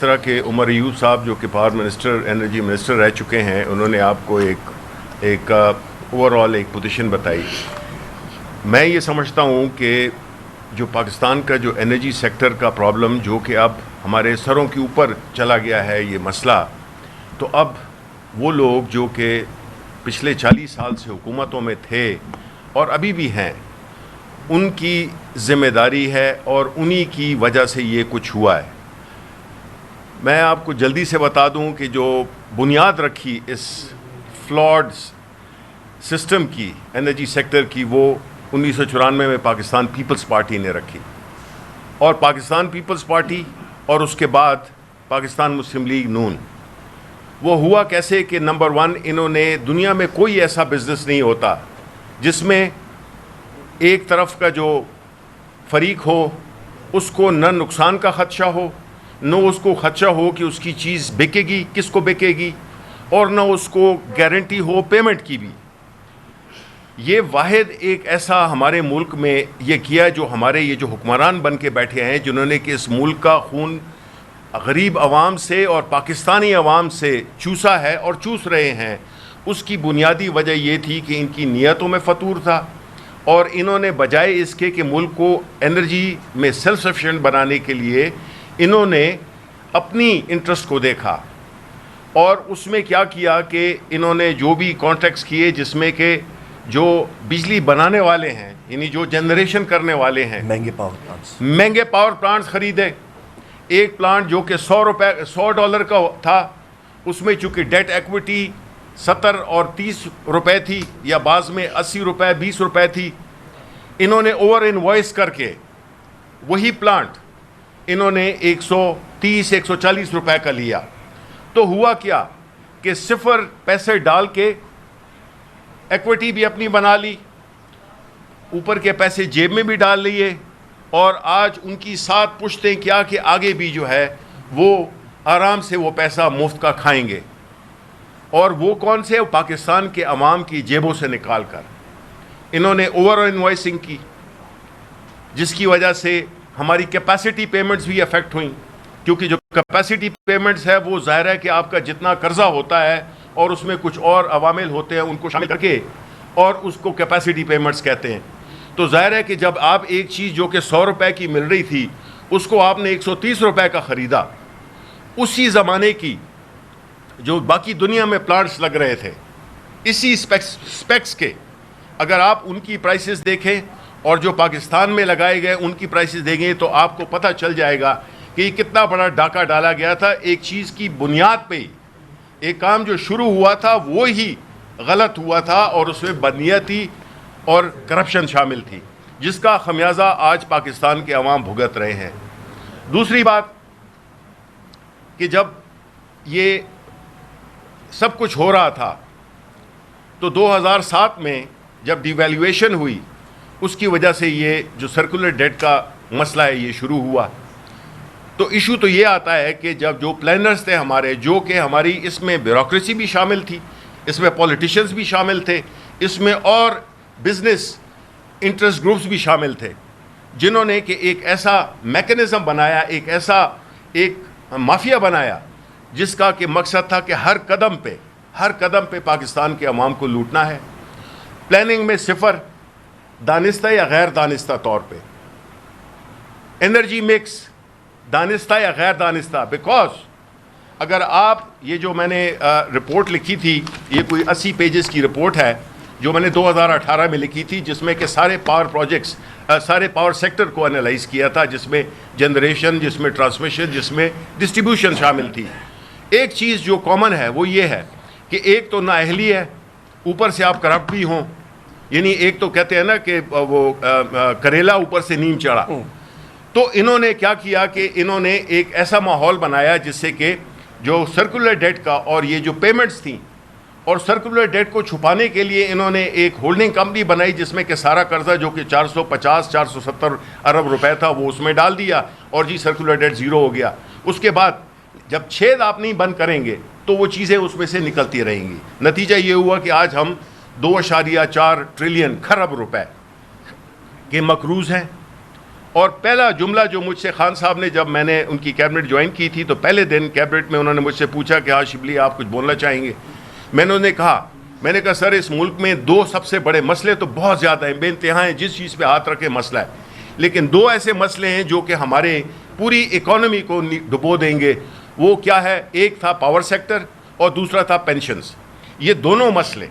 طرح کہ عمر ایوب صاحب جو کہ پاور منسٹر انرجی منسٹر رہ چکے ہیں، انہوں نے آپ کو ایک اوور آل ایک پوزیشن بتائی. میں یہ سمجھتا ہوں کہ جو پاکستان کا جو انرجی سیکٹر کا پرابلم جو کہ اب ہمارے سروں کے اوپر چلا گیا ہے یہ مسئلہ، تو اب وہ لوگ جو کہ پچھلے 40 سال سے حکومتوں میں تھے اور ابھی بھی ہیں، ان کی ذمہ داری ہے اور انہی کی وجہ سے یہ کچھ ہوا ہے. میں آپ کو جلدی سے بتا دوں کہ جو بنیاد رکھی اس فلاڈ سسٹم کی انرجی سیکٹر کی، وہ 1994 میں پاکستان پیپلز پارٹی نے رکھی. اور پاکستان پیپلز پارٹی اور اس کے بعد پاکستان مسلم لیگ نون، وہ ہوا کیسے کہ نمبر 1، انہوں نے دنیا میں کوئی ایسا بزنس نہیں ہوتا جس میں ایک طرف کا جو فریق ہو اس کو نہ نقصان کا خدشہ ہو، نہ اس کو خدشہ ہو کہ اس کی چیز بکے گی، کس کو بکے گی، اور نہ اس کو گارنٹی ہو پیمنٹ کی بھی. یہ واحد ایک ایسا ہمارے ملک میں یہ کیا جو ہمارے یہ جو حکمران بن کے بیٹھے ہیں، جنہوں نے کہ اس ملک کا خون غریب عوام سے اور پاکستانی عوام سے چوسا ہے اور چوس رہے ہیں. اس کی بنیادی وجہ یہ تھی کہ ان کی نیتوں میں فطور تھا، اور انہوں نے بجائے اس کے کہ ملک کو انرجی میں سیلف سفیشینٹ بنانے کے لیے انہوں نے اپنی انٹرسٹ کو دیکھا. اور اس میں کیا کیا کہ انہوں نے جو بھی کانٹریکٹس کیے جس میں کہ جو بجلی بنانے والے ہیں، یعنی جو جنریشن کرنے والے ہیں، مہنگے پاور پلانٹس خریدے. ایک پلانٹ جو کہ $100 کا تھا، اس میں چونکہ ڈیٹ ایکویٹی 70 اور 30 روپے تھی، یا بعض میں 80 روپے 20 روپے تھی، انہوں نے اوور انوائس کر کے وہی پلانٹ انہوں نے 130 140 روپے کا لیا. تو ہوا کیا کہ صفر پیسے ڈال کے ایکویٹی بھی اپنی بنا لی، اوپر کے پیسے جیب میں بھی ڈال لیے، اور آج ان کی 7 پشتیں کیا کہ آگے بھی جو ہے وہ آرام سے وہ پیسہ مفت کا کھائیں گے. اور وہ کون سے؟ پاکستان کے عوام کی جیبوں سے نکال کر انہوں نے اوور انوائسنگ کی، جس کی وجہ سے ہماری کیپیسٹی پیمنٹس بھی افیکٹ ہوئیں. کیونکہ جو کیپیسٹی پیمنٹس ہے وہ ظاہر ہے کہ آپ کا جتنا قرضہ ہوتا ہے اور اس میں کچھ اور عوامل ہوتے ہیں ان کو شامل کر کے، اور اس کو کیپیسٹی پیمنٹس کہتے ہیں. تو ظاہر ہے کہ جب آپ ایک چیز جو کہ 100 روپے کی مل رہی تھی اس کو آپ نے 130 روپے کا خریدا، اسی زمانے کی جو باقی دنیا میں پلانٹس لگ رہے تھے اسی سپیکس کے، اگر آپ ان کی پرائسز دیکھیں اور جو پاکستان میں لگائے گئے ان کی پرائسز دیکھیں تو آپ کو پتہ چل جائے گا کہ یہ کتنا بڑا ڈاکہ ڈالا گیا تھا ایک چیز کی بنیاد پہ ہی. ایک کام جو شروع ہوا تھا وہی غلط ہوا تھا، اور اس میں بدنیتی اور کرپشن شامل تھی، جس کا خمیازہ آج پاکستان کے عوام بھگت رہے ہیں. دوسری بات کہ جب یہ سب کچھ ہو رہا تھا تو 2007 میں جب ڈی ویلیویشن ہوئی، اس کی وجہ سے یہ جو سرکولر ڈیٹ کا مسئلہ ہے یہ شروع ہوا. تو ایشو تو یہ آتا ہے کہ جب جو پلانرز تھے ہمارے، جو کہ ہماری اس میں بیوروکریسی بھی شامل تھی، اس میں پولیٹیشنز بھی شامل تھے، اس میں اور بزنس انٹرسٹ گروپس بھی شامل تھے، جنہوں نے کہ ایک ایسا میکنزم بنایا، ایک ایسا ایک مافیا بنایا جس کا کہ مقصد تھا کہ ہر قدم پہ پاکستان کے عوام کو لوٹنا ہے. پلاننگ میں صفر، دانستہ یا غیر دانستہ طور پہ. انرجی مکس دانستہ یا غیر دانستہ. بیکاز اگر آپ یہ جو میں نے رپورٹ لکھی تھی، یہ کوئی 80 پیجز کی رپورٹ ہے جو میں نے 2018 میں لکھی تھی، جس میں کہ سارے پاور پروجیکٹس، سارے پاور سیکٹر کو انالائز کیا تھا، جس میں جنریشن، جس میں ٹرانسمیشن، جس میں ڈسٹریبیوشن شامل تھی. ایک چیز جو کامن ہے وہ یہ ہے کہ ایک تو نااہلی ہے، اوپر سے آپ کرپٹ بھی ہوں. یعنی ایک تو کہتے ہیں نا کہ وہ کریلا اوپر سے نیم چڑھا. تو انہوں نے کیا کیا کہ انہوں نے ایک ایسا ماحول بنایا جس سے کہ جو سرکولر ڈیٹ کا اور یہ جو پیمنٹس تھیں، اور سرکولر ڈیٹ کو چھپانے کے لیے انہوں نے ایک ہولڈنگ کمپنی بنائی جس میں کہ سارا قرضہ جو کہ 450-470 ارب روپے تھا وہ اس میں ڈال دیا، اور جی سرکولر ڈیٹ زیرو ہو گیا. اس کے بعد جب چھید آپ نہیں بند کریں گے تو وہ چیزیں اس میں سے نکلتی رہیں گی. نتیجہ یہ ہوا کہ آج ہم 2.4 ٹریلین خرب روپے کے مقروض ہیں. اور پہلا جملہ جو مجھ سے خان صاحب نے، جب میں نے ان کی کیبنٹ جوائن کی تھی تو پہلے دن کیبنٹ میں انہوں نے مجھ سے پوچھا کہ ہاں شبلی آپ کچھ بولنا چاہیں گے. میں نے کہا سر اس ملک میں دو سب سے بڑے مسئلے تو بہت زیادہ ہیں، بے انتہا ہیں، جس چیز پہ ہاتھ رکھے مسئلہ ہے، لیکن دو ایسے مسئلے ہیں جو کہ ہمارے پوری اکانومی کو ڈبو دیں گے. وہ کیا ہے؟ ایک تھا پاور سیکٹر اور دوسرا تھا پینشنز. یہ دونوں مسئلے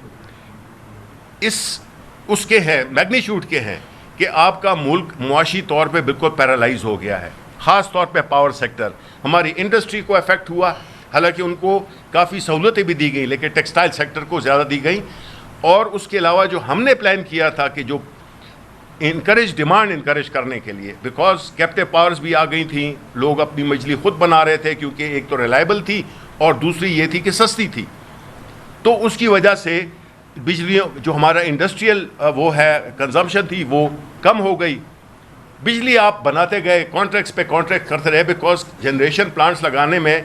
اس کے ہیں، میگنیچیوڈ کے ہیں کہ آپ کا ملک معاشی طور پہ بالکل پیرالائز ہو گیا ہے. خاص طور پہ پاور سیکٹر، ہماری انڈسٹری کو افیکٹ ہوا، حالانکہ ان کو کافی سہولتیں بھی دی گئیں لیکن ٹیکسٹائل سیکٹر کو زیادہ دی گئیں. اور اس کے علاوہ جو ہم نے پلان کیا تھا کہ جو ڈیمانڈ انکریج کرنے کے لیے، بیکاز کیپٹیو پاورز بھی آ گئی تھیں، لوگ اپنی بجلی خود بنا رہے تھے کیونکہ ایک تو ریلائبل تھی اور دوسری یہ تھی کہ سستی تھی. تو اس کی وجہ سے بجلی جو ہمارا انڈسٹریل وہ ہے کنزمپشن تھی وہ کم ہو گئی. بجلی آپ بناتے گئے، کانٹریکٹس پہ کانٹریکٹ کرتے رہے، بیکاز جنریشن پلانٹس لگانے میں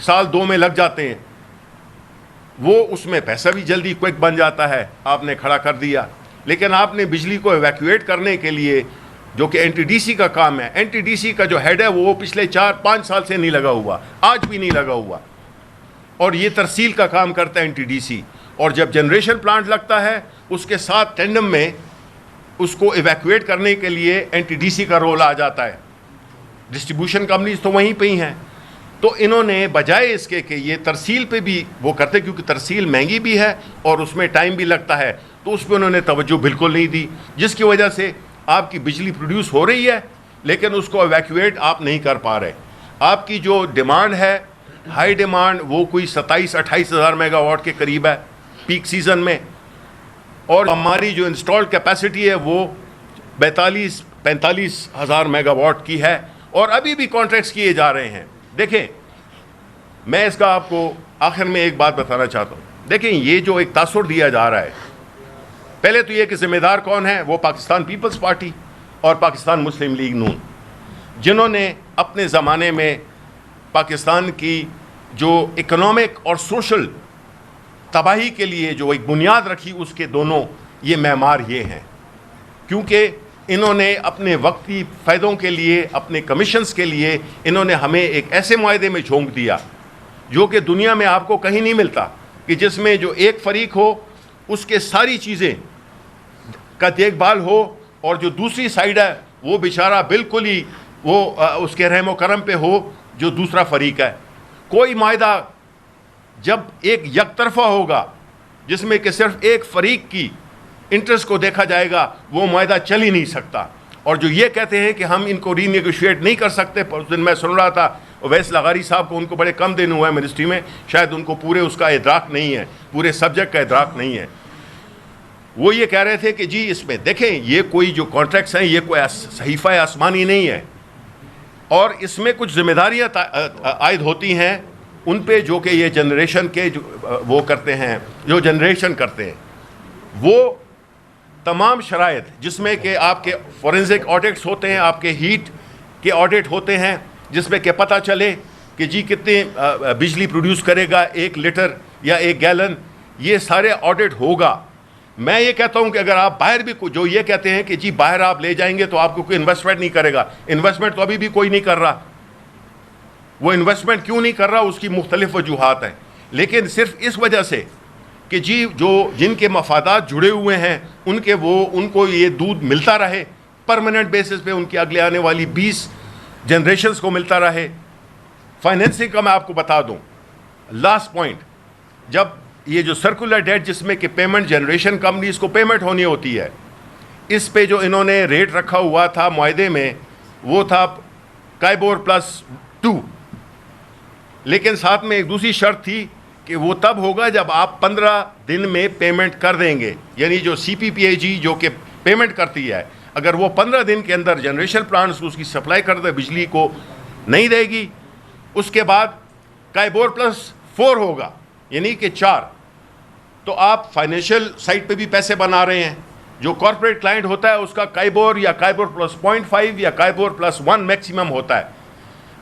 سال 2 میں لگ جاتے ہیں، وہ اس میں پیسہ بھی جلدی کوئک بن جاتا ہے، آپ نے کھڑا کر دیا. لیکن آپ نے بجلی کو ایویکویٹ کرنے کے لیے، جو کہ این ٹی ڈی سی کا کام ہے، این ٹی ڈی سی کا جو ہیڈ ہے وہ پچھلے 4-5 سال سے نہیں لگا ہوا، آج بھی نہیں لگا ہوا، اور یہ ترسیل کا کام کرتا ہے این ٹی ڈی سی. اور جب جنریشن پلانٹ لگتا ہے اس کے ساتھ ٹینڈم میں اس کو ایویکویٹ کرنے کے لیے این ٹی ڈی سی کا رول آ جاتا ہے. ڈسٹریبیوشن کمپنیز تو وہیں پہ ہی ہیں. تو انہوں نے بجائے اس کے کہ یہ ترسیل پہ بھی وہ کرتے، کیونکہ ترسیل مہنگی بھی ہے اور اس میں ٹائم بھی لگتا ہے، تو اس پہ انہوں نے توجہ بالکل نہیں دی، جس کی وجہ سے آپ کی بجلی پروڈیوس ہو رہی ہے لیکن اس کو ایویکویٹ آپ نہیں کر پا رہے. آپ کی جو ڈیمانڈ ہے، ہائی ڈیمانڈ، وہ کوئی 27-28 ہزار میگا واٹ کے قریب ہے پیک سیزن میں، اور ہماری جو انسٹالڈ کیپیسٹی ہے وہ 42-45 ہزار میگا واٹ کی ہے، اور ابھی بھی کانٹریکٹس کیے جا رہے ہیں. دیکھیں، میں اس کا آپ کو آخر میں ایک بات بتانا چاہتا ہوں. دیکھیں، یہ جو ایک تاثر دیا جا رہا ہے، پہلے تو یہ کہ ذمہ دار کون ہے؟ وہ پاکستان پیپلز پارٹی اور پاکستان مسلم لیگ نون، جنہوں نے اپنے زمانے میں پاکستان کی جو اکنامک اور سوشل تباہی کے لیے جو ایک بنیاد رکھی، اس کے دونوں یہ معمار یہ ہیں. کیونکہ انہوں نے اپنے وقتی فائدوں کے لیے، اپنے کمیشنز کے لیے، انہوں نے ہمیں ایک ایسے معاہدے میں جھونک دیا جو کہ دنیا میں آپ کو کہیں نہیں ملتا، کہ جس میں جو ایک فریق ہو اس کے ساری چیزیں کا دیکھ بھال ہو، اور جو دوسری سائیڈ ہے وہ بیچارہ بالکل ہی وہ اس کے رحم و کرم پہ ہو جو دوسرا فریق ہے. کوئی معاہدہ جب ایک یک طرفہ ہوگا جس میں کہ صرف ایک فریق کی انٹرسٹ کو دیکھا جائے گا، وہ معاہدہ چل ہی نہیں سکتا. اور جو یہ کہتے ہیں کہ ہم ان کو ری نیگوشیٹ نہیں کر سکتے، اس دن میں سن رہا تھا اویس لغاری صاحب کو، ان کو بڑے کم دن ہوا ہے منسٹری میں، شاید ان کو پورے اس کا ادراک نہیں ہے، پورے سبجیکٹ کا ادراک نہیں ہے. وہ یہ کہہ رہے تھے کہ جی اس میں دیکھیں، یہ کوئی جو کانٹریکٹس ہیں یہ کوئی صحیفہ آسمانی نہیں ہے، اور اس میں کچھ ذمہ داریاں عائد ہوتی ہیں ان پہ جو کہ یہ جنریشن کے جو وہ کرتے ہیں، جو جنریشن کرتے ہیں، وہ تمام شرائط جس میں کہ آپ کے فورنزک آڈٹس ہوتے ہیں، آپ کے ہیٹ کے آڈٹ ہوتے ہیں، جس میں کہ پتہ چلے کہ جی کتنے بجلی پروڈیوس کرے گا 1 لیٹر یا 1 گیلن، یہ سارے آڈٹ ہوگا. میں یہ کہتا ہوں کہ اگر آپ باہر بھی جو یہ کہتے ہیں کہ جی باہر آپ لے جائیں گے تو آپ کو کوئی انویسٹمنٹ نہیں کرے گا، انویسٹمنٹ تو ابھی بھی کوئی نہیں کر رہا. وہ انویسٹمنٹ کیوں نہیں کر رہا؟ اس کی مختلف وجوہات ہیں، لیکن صرف اس وجہ سے کہ جی جو جن کے مفادات جڑے ہوئے ہیں ان کو یہ دودھ ملتا رہے پرماننٹ بیسس پہ، ان کی اگلے آنے والی 20 جنریشنز کو ملتا رہے. فائنینسنگ کا میں آپ کو بتا دوں، لاسٹ پوائنٹ، جب یہ جو سرکولر ڈیٹ جس میں کہ پیمنٹ جنریشن کمپنیز کو پیمنٹ ہونی ہوتی ہے، اس پہ جو انہوں نے ریٹ رکھا ہوا تھا معاہدے میں وہ تھا کائبور +2، لیکن ساتھ میں ایک دوسری شرط تھی کہ وہ تب ہوگا جب آپ 15 دن میں پیمنٹ کر دیں گے. یعنی جو سی پی پی اے جی جو کہ پیمنٹ کرتی ہے، اگر وہ 15 دن کے اندر جنریشن پلانٹس اس کی سپلائی کرتے بجلی کو نہیں دے گی، اس کے بعد کائبور +4 ہوگا، یعنی کہ 4. تو آپ فائنینشیل سائٹ پہ بھی پیسے بنا رہے ہیں. جو کارپوریٹ کلائنٹ ہوتا ہے اس کا کائبور یا کائبور +0.5 یا کائبور +1 میکسیمم ہوتا ہے.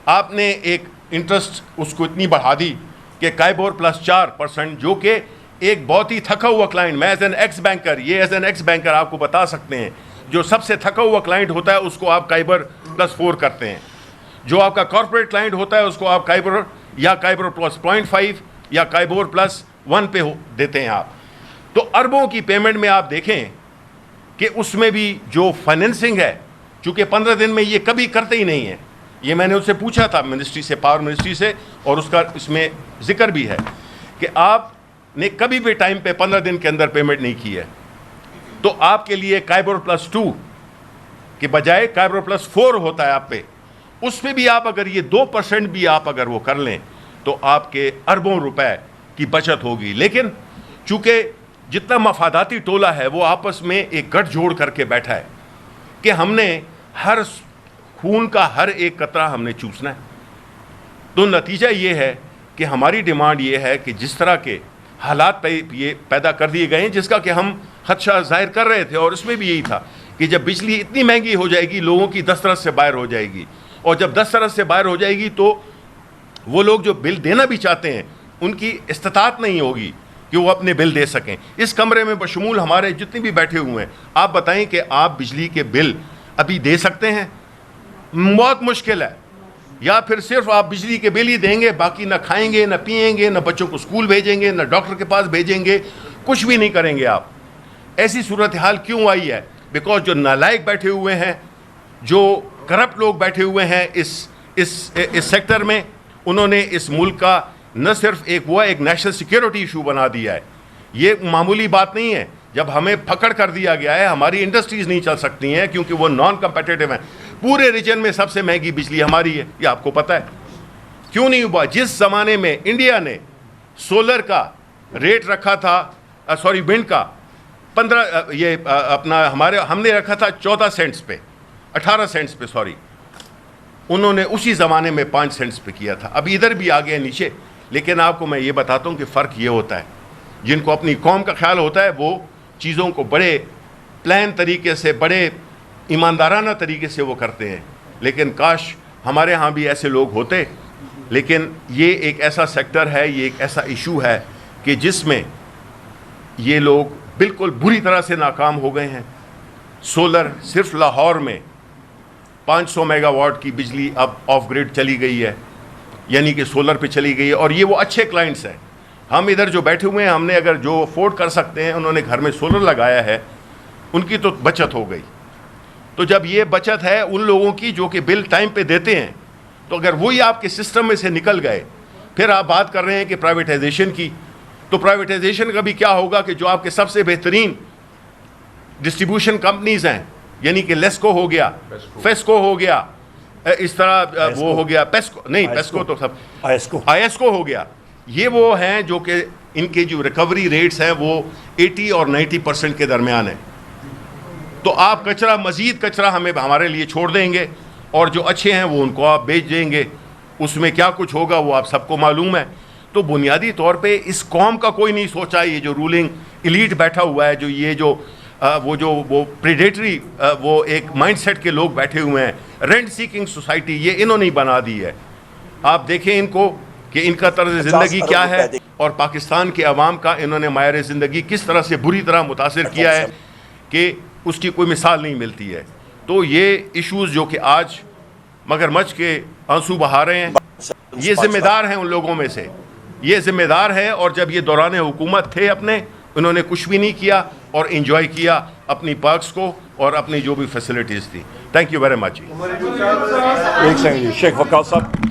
آپ نے ایک انٹرسٹ اس کو اتنی بڑھا دی کہ کائبور +4%، جو کہ ایک بہت ہی تھکا ہوا کلائنٹ، میں ایز این ایکس بینکر آپ کو بتا سکتے ہیں، جو سب سے تھکا ہوا کلائنٹ ہوتا ہے اس کو آپ کائبر +4 کرتے ہیں. جو آپ کا کارپوریٹ کلائنٹ ہوتا ہے اس کو آپ کائبر یا کائبر پلس 0.5 یا کائبور پلس 1 پہ دیتے ہیں آپ. تو اربوں کی پیمنٹ میں آپ دیکھیں کہ اس میں بھی جو فائنینسنگ ہے, چونکہ 15 دن میں یہ کبھی کرتے ہی نہیں ہیں. یہ میں نے اس سے پوچھا تھا منسٹری سے, پاور منسٹری سے, اور اس کا اس میں ذکر بھی ہے کہ آپ نے کبھی بھی ٹائم پہ 15 دن کے اندر پیمنٹ نہیں کی ہے. تو آپ کے لیے کائبر پلس 2 کے بجائے کائبر پلس 4 ہوتا ہے آپ پہ. اس پہ بھی آپ اگر یہ 2% بھی آپ اگر وہ کر لیں تو آپ کے اربوں روپے کی بچت ہوگی. لیکن چونکہ جتنا مفاداتی ٹولہ ہے وہ آپس میں ایک گٹھ جوڑ کر کے بیٹھا ہے کہ ہم نے ہر خون کا ہر ایک قطرہ ہم نے چوسنا ہے. تو نتیجہ یہ ہے کہ ہماری ڈیمانڈ یہ ہے کہ جس طرح کے حالات یہ پیدا کر دیے گئے ہیں, جس کا کہ ہم خدشہ ظاہر کر رہے تھے, اور اس میں بھی یہی تھا کہ جب بجلی اتنی مہنگی ہو جائے گی لوگوں کی دسترس سے باہر ہو جائے گی, اور جب دسترس سے باہر ہو جائے گی تو وہ لوگ جو بل دینا بھی چاہتے ہیں ان کی استطاعت نہیں ہوگی کہ وہ اپنے بل دے سکیں. اس کمرے میں بشمول ہمارے جتنے بھی بیٹھے ہوئے ہیں, آپ بتائیں کہ آپ بجلی کے بل ابھی دے سکتے ہیں؟ بہت مشکل ہے. یا پھر صرف آپ بجلی کے بل ہی دیں گے, باقی نہ کھائیں گے, نہ پئیں گے, نہ بچوں کو اسکول بھیجیں گے, نہ ڈاکٹر کے پاس بھیجیں گے, کچھ بھی نہیں کریں گے آپ. ایسی صورتحال کیوں آئی ہے؟ بیکاز جو نالائق بیٹھے ہوئے ہیں, جو کرپٹ لوگ بیٹھے ہوئے ہیں اس سیکٹر میں, انہوں نے اس ملک کا نہ صرف ایک نیشنل سیکیورٹی ایشو بنا دیا ہے. یہ معمولی بات نہیں ہے. جب ہمیں پکڑ کر دیا گیا ہے, ہماری انڈسٹریز نہیں چل سکتی ہیں کیونکہ وہ نان کمپیٹیٹو ہیں. پورے ریجن میں سب سے مہنگی بجلی ہماری ہے, یہ آپ کو پتہ ہے. کیوں نہیں ہوا؟ جس زمانے میں انڈیا نے سولر کا ریٹ رکھا تھا, ونڈ کا 15 یہ اپنا ہم نے رکھا تھا 14 سینٹس پہ, 18 سینٹس پہ انہوں نے اسی زمانے میں 5 سینٹس پہ کیا تھا. اب ادھر بھی آ گیا نیچے. لیکن آپ کو میں یہ بتاتا ہوں کہ فرق یہ ہوتا ہے, جن کو اپنی قوم کا خیال ہوتا ہے وہ چیزوں کو بڑے پلان طریقے سے, بڑے ایماندارانہ طریقے سے وہ کرتے ہیں. لیکن کاش ہمارے ہاں بھی ایسے لوگ ہوتے. لیکن یہ ایک ایسا سیکٹر ہے, یہ ایک ایسا ایشو ہے کہ جس میں یہ لوگ بالکل بری طرح سے ناکام ہو گئے ہیں. سولر صرف لاہور میں 500 میگا واٹ کی بجلی اب آف گریڈ چلی گئی ہے, یعنی کہ سولر پہ چلی گئی ہے. اور یہ وہ اچھے کلائنٹس ہیں. ہم ادھر جو بیٹھے ہوئے ہیں, ہم نے اگر جو افورڈ کر سکتے ہیں, انہوں نے گھر میں سولر لگایا ہے, ان کی تو بچت ہو گئی. تو جب یہ بچت ہے ان لوگوں کی جو کہ بل ٹائم پہ دیتے ہیں, تو اگر وہی آپ کے سسٹم میں سے نکل گئے, پھر آپ بات کر رہے ہیں کہ پرائیویٹائزیشن کی, تو پرائیویٹائزیشن کا بھی کیا ہوگا کہ جو آپ کے سب سے بہترین ڈسٹریبیوشن کمپنیز ہیں, یعنی کہ لیسکو ہو گیا, فیسکو ہو گیا, اس طرح وہ ہو گیا پیسکو, نہیں پیسکو تو سب آئیسکو ہو گیا, یہ وہ ہیں جو کہ ان کے جو ریکوری ریٹس ہیں وہ 80 اور 90% کے درمیان ہیں. تو آپ کچرا, مزید کچرا ہمارے لیے چھوڑ دیں گے, اور جو اچھے ہیں وہ ان کو آپ بیچ دیں گے. اس میں کیا کچھ ہوگا وہ آپ سب کو معلوم ہے. تو بنیادی طور پہ اس قوم کا کوئی نہیں سوچا. یہ جو رولنگ ایلیٹ بیٹھا ہوا ہے, جو یہ وہ پریڈیٹری وہ ایک مائنڈ سیٹ کے لوگ بیٹھے ہوئے ہیں, رینٹ سیکنگ سوسائٹی, یہ انہوں نے بنا دی ہے. آپ دیکھیں ان کو کہ ان کا طرز زندگی کیا ہے, اور پاکستان کے عوام کا انہوں نے معیار زندگی کس طرح سے بری طرح متاثر کیا ہے کہ اس کی کوئی مثال نہیں ملتی ہے. تو یہ ایشوز جو کہ آج مگر مچ کے آنسو بہا رہے ہیں, یہ ذمہ دار ہیں ان لوگوں میں سے, یہ ذمہ دار ہیں. اور جب یہ دوران حکومت تھے اپنے, انہوں نے کچھ بھی نہیں کیا اور انجوائے کیا اپنی پرکس کو اور اپنی جو بھی فیسلٹیز تھی. Thank you very much. ایک سیکنڈ, شیخ وقاص صاحب.